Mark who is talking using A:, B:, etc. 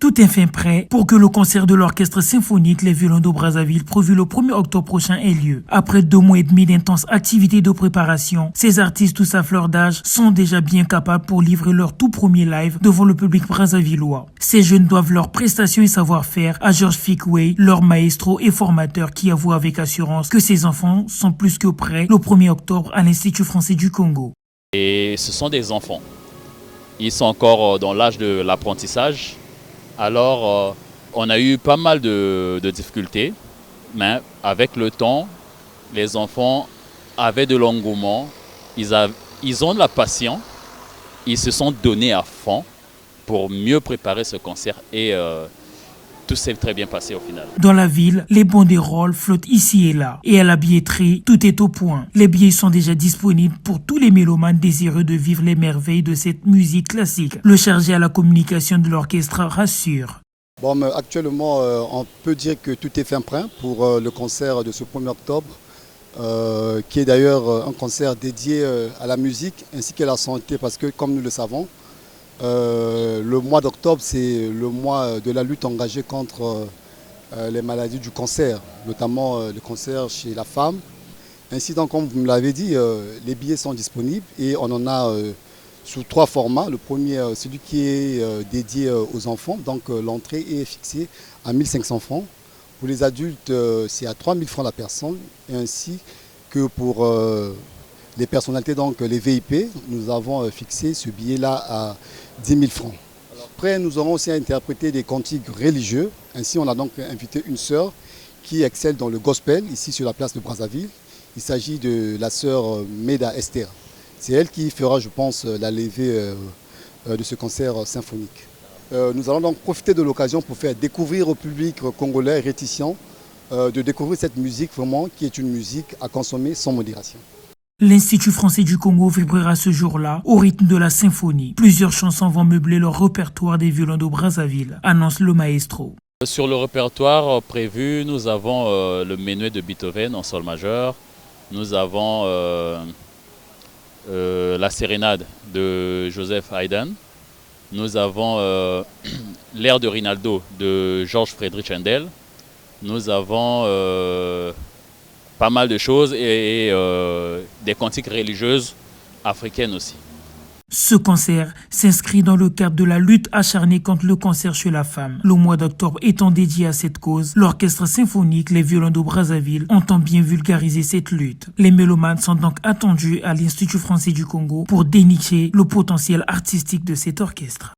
A: Tout est fin prêt pour que le concert de l'orchestre symphonique Les Violons de Brazzaville, prévu le 1er octobre prochain, ait lieu. Après 2 mois et demi d'intenses activités de préparation, ces artistes tous à fleur d'âge sont déjà bien capables pour livrer leur tout premier live devant le public brazzavillois. Ces jeunes doivent leur prestation et savoir-faire à Georges Fickway, leur maestro et formateur, qui avoue avec assurance que ces enfants sont plus que prêts le 1er octobre à l'Institut français du Congo.
B: Et ce sont des enfants. Ils sont encore dans l'âge de l'apprentissage. Alors, on a eu pas mal de difficultés, mais avec le temps, les enfants avaient de l'engouement, ils ont de la passion, ils se sont donnés à fond pour mieux préparer ce concert et tout s'est très bien passé au final.
A: Dans la ville, les banderoles flottent ici et là. Et à la billetterie, tout est au point. Les billets sont déjà disponibles pour tous les mélomanes désireux de vivre les merveilles de cette musique classique. Le chargé à la communication de l'orchestre rassure.
C: Bon, mais actuellement, on peut dire que tout est fin prêt pour le concert de ce 1er octobre, qui est d'ailleurs un concert dédié à la musique ainsi qu'à la santé, parce que comme nous le savons, le mois d'octobre, c'est le mois de la lutte engagée contre les maladies du cancer, notamment le cancer chez la femme. Ainsi donc, comme vous me l'avez dit, les billets sont disponibles et on en a sous 3 formats. Le premier, celui qui est dédié aux enfants, donc l'entrée est fixée à 1 500 francs. Pour les adultes, c'est à 3 000 francs la personne, et ainsi que pour les personnalités, donc les VIP, nous avons fixé ce billet-là à 10 000 francs. Après, nous aurons aussi interprété des cantiques religieux. Ainsi, on a donc invité une sœur qui excelle dans le gospel, ici sur la place de Brazzaville. Il s'agit de la sœur Meda Esther. C'est elle qui fera, je pense, la levée de ce concert symphonique. Nous allons donc profiter de l'occasion pour faire découvrir au public congolais réticent de découvrir cette musique vraiment qui est une musique à consommer sans modération.
A: L'Institut français du Congo vibrera ce jour-là au rythme de la symphonie. Plusieurs chansons vont meubler le répertoire des violons de Brazzaville, annonce le maestro.
B: Sur le répertoire prévu, nous avons le Menuet de Beethoven en sol majeur. Nous avons la Sérénade de Joseph Haydn. Nous avons l'air de Rinaldo de Georges Friedrich Händel. Nous avons pas mal de choses et des cantiques religieuses africaines aussi.
A: Ce concert s'inscrit dans le cadre de la lutte acharnée contre le cancer chez la femme. Le mois d'octobre étant dédié à cette cause, l'orchestre symphonique Les Violons de Brazzaville entend bien vulgariser cette lutte. Les mélomanes sont donc attendus à l'Institut français du Congo pour dénicher le potentiel artistique de cet orchestre.